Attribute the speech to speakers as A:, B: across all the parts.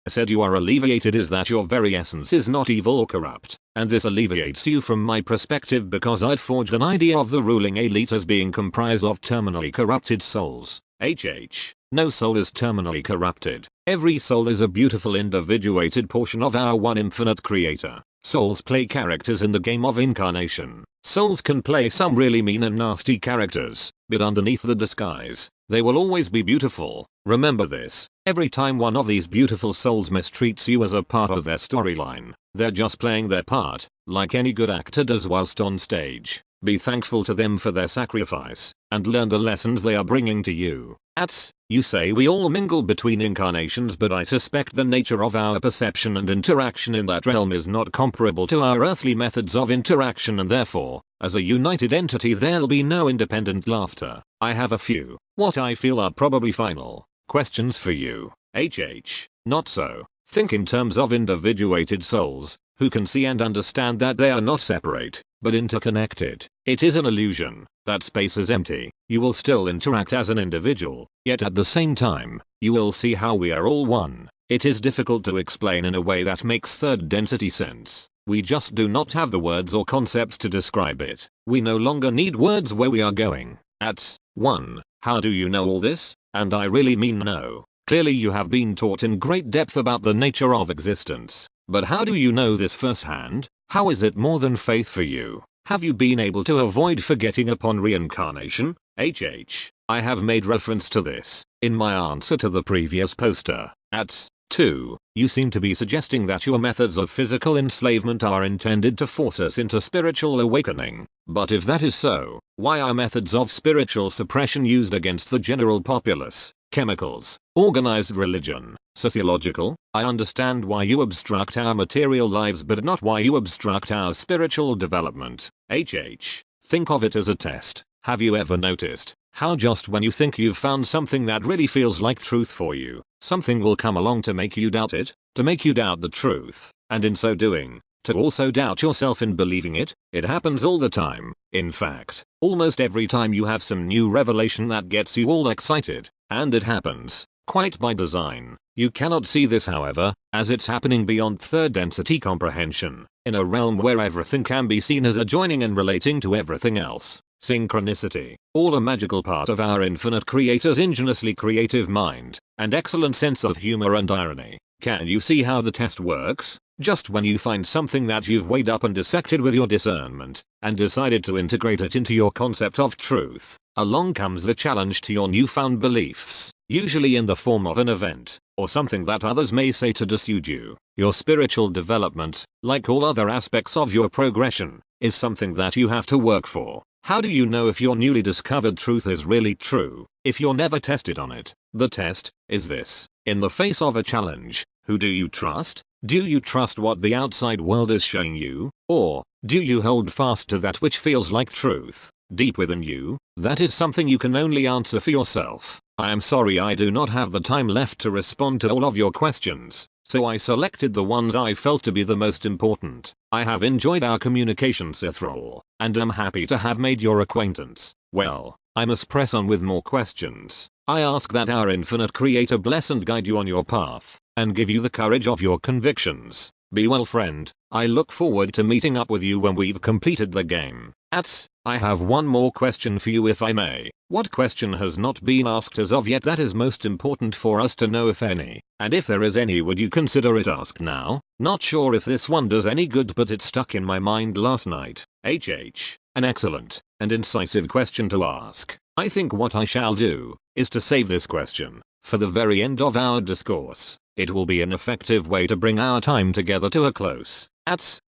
A: said you are alleviated is that your very essence is not evil or corrupt, and this alleviates you from my perspective because I'd forged an idea of the ruling elite as being comprised of terminally corrupted souls. No soul is terminally corrupted. Every soul is a beautiful individuated portion of our one infinite creator. Souls play characters in the game of incarnation. Souls can play some really mean and nasty characters, but underneath the disguise, they will always be beautiful. Remember this, every time one of these beautiful souls mistreats you as a part of their storyline, they're just playing their part, like any good actor does whilst on stage. Be thankful to them for their sacrifice, and learn the lessons they are bringing to you. You say we all mingle between incarnations, but I suspect the nature of our perception and interaction in that realm is not comparable to our earthly methods of interaction, and therefore, as a united entity there'll be no independent laughter. I have a few, what I feel are probably final, questions for you. Not so. Think in terms of individuated souls, who can see and understand that they are not separate, but interconnected. It is an illusion. That space is empty. You will still interact as an individual, yet at the same time, you will see how we are all one. It is difficult to explain in a way that makes third density sense. We just do not have the words or concepts to describe it. We no longer need words where we are going. 1. How do you know all this? And I really mean no. Clearly you have been taught in great depth about the nature of existence. But how do you know this firsthand? How is it more than faith for you? Have you been able to avoid forgetting upon reincarnation? I have made reference to this in my answer to the previous poster. 2. You seem to be suggesting that your methods of physical enslavement are intended to force us into spiritual awakening. But if that is so, why are methods of spiritual suppression used against the general populace? Chemicals, organized religion, sociological? I understand why you obstruct our material lives but not why you obstruct our spiritual development. Think of it as a test. Have you ever noticed how just when you think you've found something that really feels like truth for you, something will come along to make you doubt it, to make you doubt the truth, and in so doing, to also doubt yourself in believing it? It happens all the time. In fact, almost every time you have some new revelation that gets you all excited, and it happens, quite by design. You cannot see this, however, as it's happening beyond third density comprehension, in a realm where everything can be seen as adjoining and relating to everything else. Synchronicity, all a magical part of our infinite creator's ingeniously creative mind, and excellent sense of humor and irony. Can you see how the test works? Just when you find something that you've weighed up and dissected with your discernment, and decided to integrate it into your concept of truth, along comes the challenge to your newfound beliefs, usually in the form of an event, or something that others may say to dissuade you. Your spiritual development, like all other aspects of your progression, is something that you have to work for. How do you know if your newly discovered truth is really true, if you're never tested on it? The test is this. In the face of a challenge, who do you trust? Do you trust what the outside world is showing you? Or, do you hold fast to that which feels like truth, deep within you? That is something you can only answer for yourself. I am sorry I do not have the time left to respond to all of your questions, so I selected the ones I felt to be the most important. I have enjoyed our communication, Sithrall, and am happy to have made your acquaintance. Well, I must press on with more questions. I ask that our infinite creator bless and guide you on your path, and give you the courage of your convictions. Be well, friend. I look forward to meeting up with you when we've completed the game. I have one more question for you, if I may. What question has not been asked as of yet that is most important for us to know, if any? And if there is any, would you consider it asked now? Not sure if this one does any good, but it stuck in my mind last night. An excellent and incisive question to ask. I think what I shall do is to save this question for the very end of our discourse. It will be an effective way to bring our time together to a close.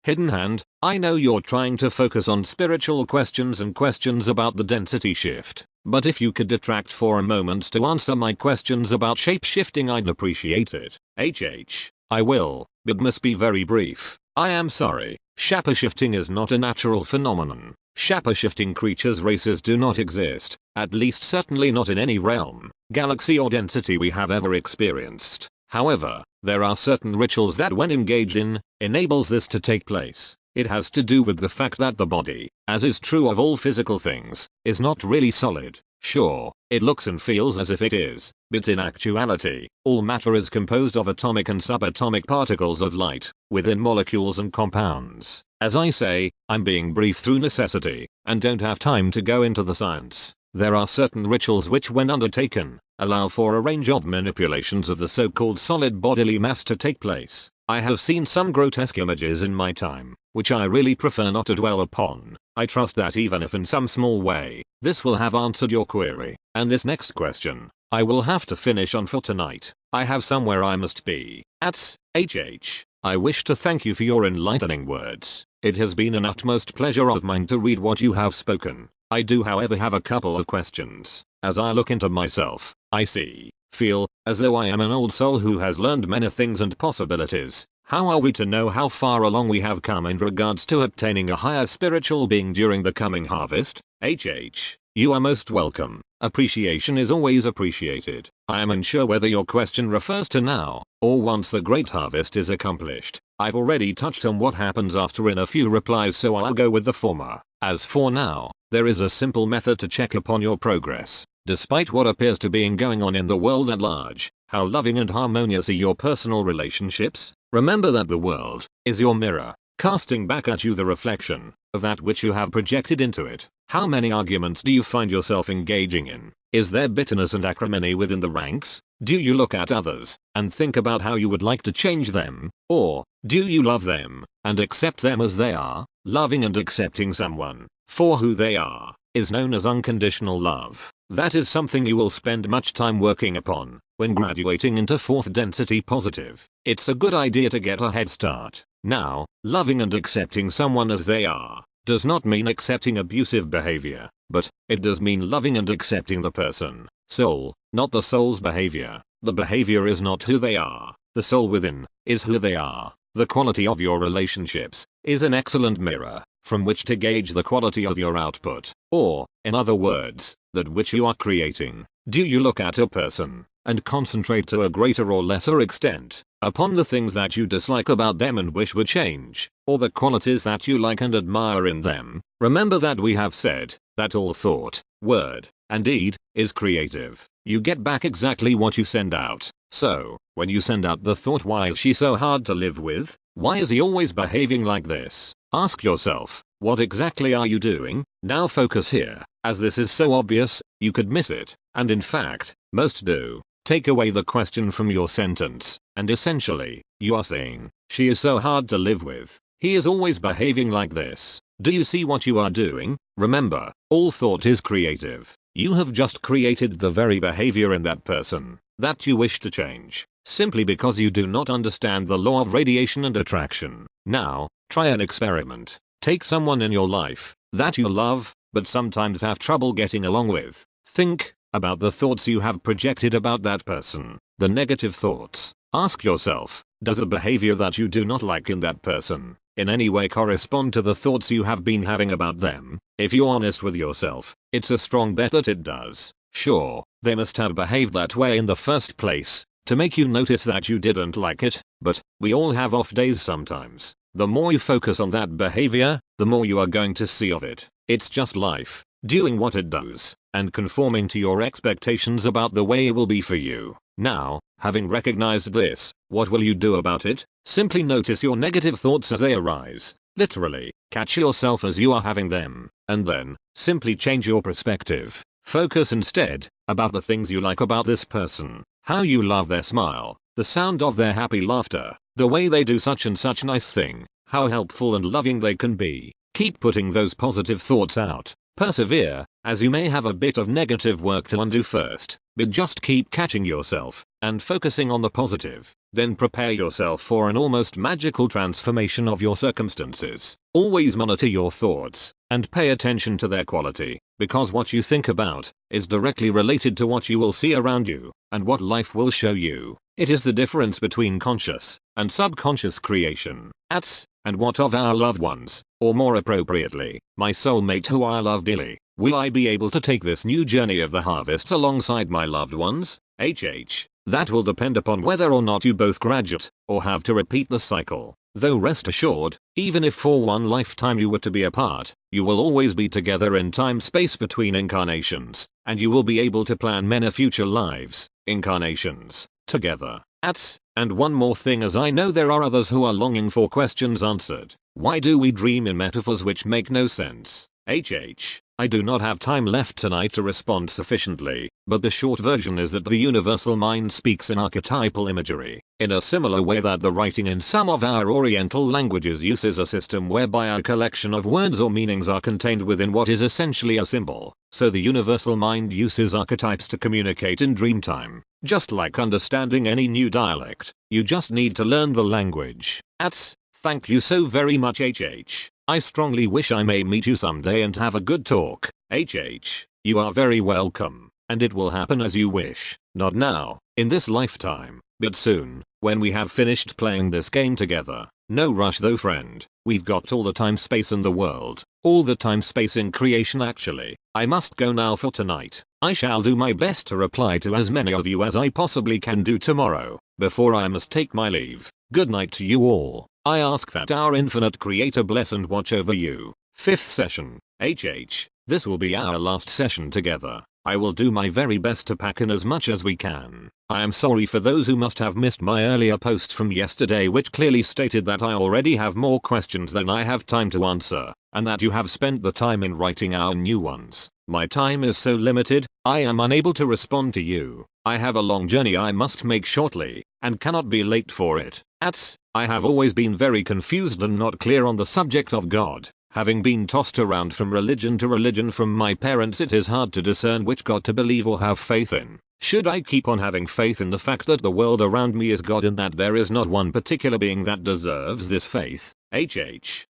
A: Hidden Hand, I know you're trying to focus on spiritual questions and questions about the density shift, but if you could detract for a moment to answer my questions about shape-shifting, I'd appreciate it. I will, but must be very brief. I am sorry. Shape-shifting is not a natural phenomenon. Shape-shifting creatures races do not exist, at least certainly not in any realm, galaxy or density we have ever experienced. However, there are certain rituals that, when engaged in, enables this to take place. It has to do with the fact that the body, as is true of all physical things, is not really solid. Sure, it looks and feels as if it is, But in actuality, all matter is composed of atomic and subatomic particles of light, within molecules and compounds. As I say, I'm being brief through necessity, and don't have time to go into the science. There are certain rituals which, when undertaken, allow for a range of manipulations of the so-called solid bodily mass to take place. I have seen some grotesque images in my time, which I really prefer not to dwell upon. I trust that even if in some small way, this will have answered your query. And this next question, I will have to finish on for tonight. I have somewhere I must be. At HH. I wish to thank you for your enlightening words. It has been an utmost pleasure of mine to read what you have spoken. I do however have a couple of questions. As I look into myself, I feel, as though I am an old soul who has learned many things and possibilities. How are we to know how far along we have come in regards to obtaining a higher spiritual being during the coming harvest? HH. You are most welcome. Appreciation is always appreciated. I am unsure whether your question refers to now, or once the great harvest is accomplished. I've already touched on what happens after in a few replies, so I'll go with the former. As for now, there is a simple method to check upon your progress. Despite what appears to be going on in the world at large, how loving and harmonious are your personal relationships? Remember that the world is your mirror, casting back at you the reflection of that which you have projected into it. How many arguments do you find yourself engaging in? Is there bitterness and acrimony within the ranks? Do you look at others and think about how you would like to change them? Or do you love them and accept them as they are? Loving and accepting someone for who they are is known as unconditional love. That is something you will spend much time working upon when graduating into 4th density positive. It's a good idea to get a head start. Now, loving and accepting someone as they are does not mean accepting abusive behavior, but it does mean loving and accepting the person, soul, not the soul's behavior. The behavior is not who they are. The soul within is who they are. The quality of your relationships is an excellent mirror from which to gauge the quality of your output, or, in other words, that which you are creating. Do you look at a person and concentrate to a greater or lesser extent upon the things that you dislike about them and wish would change, or the qualities that you like and admire in them? Remember that we have said that all thought, word, and deed is creative. You get back exactly what you send out. So, when you send out the thought, why is she so hard to live with? Why is he always behaving like this? Ask yourself, what exactly are you doing? Now focus here, as this is so obvious, you could miss it, and in fact, most do. Take away the question from your sentence, and essentially, you are saying, she is so hard to live with. He is always behaving like this. Do you see what you are doing? Remember, all thought is creative. You have just created the very behavior in that person that you wish to change, simply because you do not understand the law of radiation and attraction. Now, try an experiment. Take someone in your life that you love, but sometimes have trouble getting along with. Think about the thoughts you have projected about that person, the negative thoughts. Ask yourself, does the behavior that you do not like in that person in any way correspond to the thoughts you have been having about them? If you're honest with yourself, it's a strong bet that it does. Sure, they must have behaved that way in the first place to make you notice that you didn't like it, but we all have off days sometimes. The more you focus on that behavior, the more you are going to see of it. It's just life, doing what it does, and conforming to your expectations about the way it will be for you. Now, having recognized this, what will you do about it? Simply notice your negative thoughts as they arise. Literally, catch yourself as you are having them, and then, simply change your perspective. Focus instead about the things you like about this person, how you love their smile, the sound of their happy laughter, the way they do such and such nice thing, how helpful and loving they can be. Keep putting those positive thoughts out. Persevere, as you may have a bit of negative work to undo first, but just keep catching yourself and focusing on the positive. Then prepare yourself for an almost magical transformation of your circumstances. Always monitor your thoughts and pay attention to their quality, because what you think about is directly related to what you will see around you and what life will show you. It is the difference between conscious and subconscious creation. And what of our loved ones, or more appropriately, my soulmate who I love dearly? Will I be able to take this new journey of the harvest alongside my loved ones? That will depend upon whether or not you both graduate, or have to repeat the cycle. Though rest assured, even if for one lifetime you were to be apart, you will always be together in time-space between incarnations. and you will be able to plan many future lives, incarnations, together. And one more thing, as I know there are others who are longing for questions answered. Why do we dream in metaphors which make no sense? I do not have time left tonight to respond sufficiently, but the short version is that the universal mind speaks in archetypal imagery, in a similar way that the writing in some of our Oriental languages uses a system whereby a collection of words or meanings are contained within what is essentially a symbol. So the universal mind uses archetypes to communicate in dreamtime. Just like understanding any new dialect, you just need to learn the language. Thank you so very much, I strongly wish I may meet you someday and have a good talk. You are very welcome, and it will happen as you wish. Not now, in this lifetime, but soon, when we have finished playing this game together. No rush though, friend. We've got all the time space in the world. All the time space in creation actually. I must go now for tonight. I shall do my best to reply to as many of you as I possibly can do tomorrow, before I must take my leave. Good night to you all. I ask that our infinite creator bless and watch over you. 5th session. This will be our last session together. I will do my very best to pack in as much as we can. I am sorry for those who must have missed my earlier post from yesterday, which clearly stated that I already have more questions than I have time to answer, and that you have spent the time in writing our new ones. My time is so limited, I am unable to respond to you. I have a long journey I must make shortly, and cannot be late for it. I have always been very confused and not clear on the subject of God. Having been tossed around from religion to religion from my parents, it is hard to discern which God to believe or have faith in. Should I keep on having faith in the fact that the world around me is God and that there is not one particular being that deserves this faith?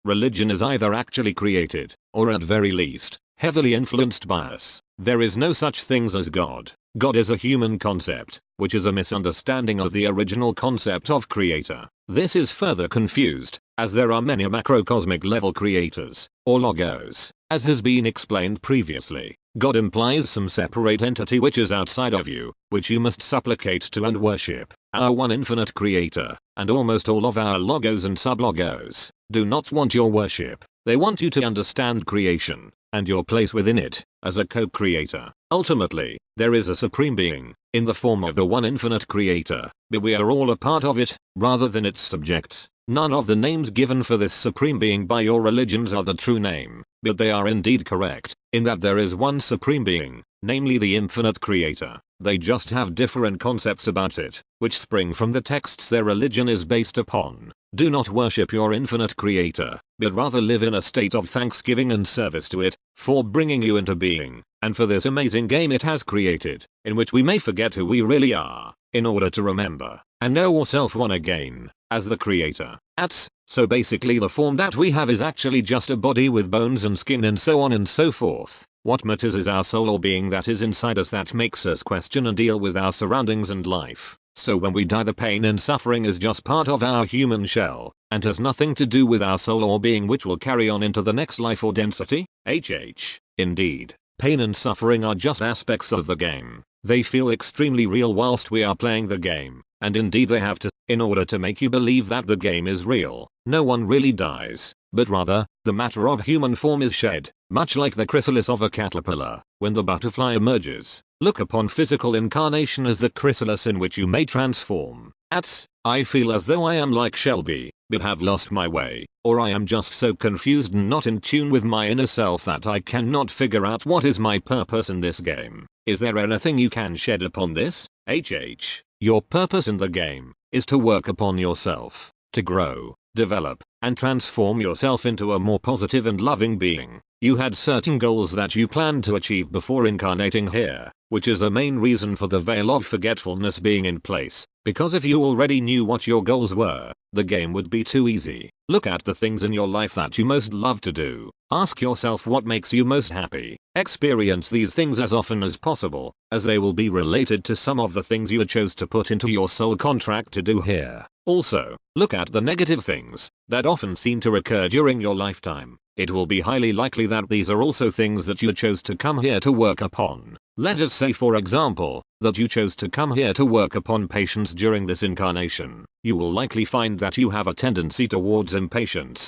A: Religion is either actually created, or at very least, heavily influenced by us. There is no such things as God. God is a human concept, which is a misunderstanding of the original concept of creator. This is further confused, as there are many macrocosmic level creators, or logos. As has been explained previously, God implies some separate entity which is outside of you, which you must supplicate to and worship. Our one infinite creator, and almost all of our logos and sublogos, do not want your worship. They want you to understand creation, and your place within it, as a co-creator. Ultimately, there is a supreme being, in the form of the one infinite creator, but we are all a part of it, rather than its subjects. None of the names given for this supreme being by your religions are the true name, but they are indeed correct, in that there is one supreme being, namely the infinite creator. They just have different concepts about it, which spring from the texts their religion is based upon. Do not worship your infinite creator, but rather live in a state of thanksgiving and service to it, for bringing you into being, and for this amazing game it has created, in which we may forget who we really are, in order to remember, and know ourselves one again, as the creator. So basically the form that we have is actually just a body with bones and skin and so on and so forth. What matters is our soul or being that is inside us that makes us question and deal with our surroundings and life. So when we die, the pain and suffering is just part of our human shell, and has nothing to do with our soul or being, which will carry on into the next life or density. Indeed, pain and suffering are just aspects of the game. They feel extremely real whilst we are playing the game, and indeed they have to, in order to make you believe that the game is real. No one really dies, but rather, the matter of human form is shed, much like the chrysalis of a caterpillar, when the butterfly emerges. Look upon physical incarnation as the chrysalis in which you may transform. I feel as though I am like Shelby, but have lost my way, or I am just so confused and not in tune with my inner self that I cannot figure out what is my purpose in this game. Is there anything you can shed upon this? Your purpose in the game is to work upon yourself, to grow, develop, and transform yourself into a more positive and loving being. You had certain goals that you planned to achieve before incarnating here, which is the main reason for the veil of forgetfulness being in place, because if you already knew what your goals were, the game would be too easy. Look at the things in your life that you most love to do. Ask yourself what makes you most happy. Experience these things as often as possible, as they will be related to some of the things you chose to put into your soul contract to do here. Also, look at the negative things that often seem to recur during your lifetime. It will be highly likely that these are also things that you chose to come here to work upon. Let us say, for example, that you chose to come here to work upon patience during this incarnation. You will likely find that you have a tendency towards impatience,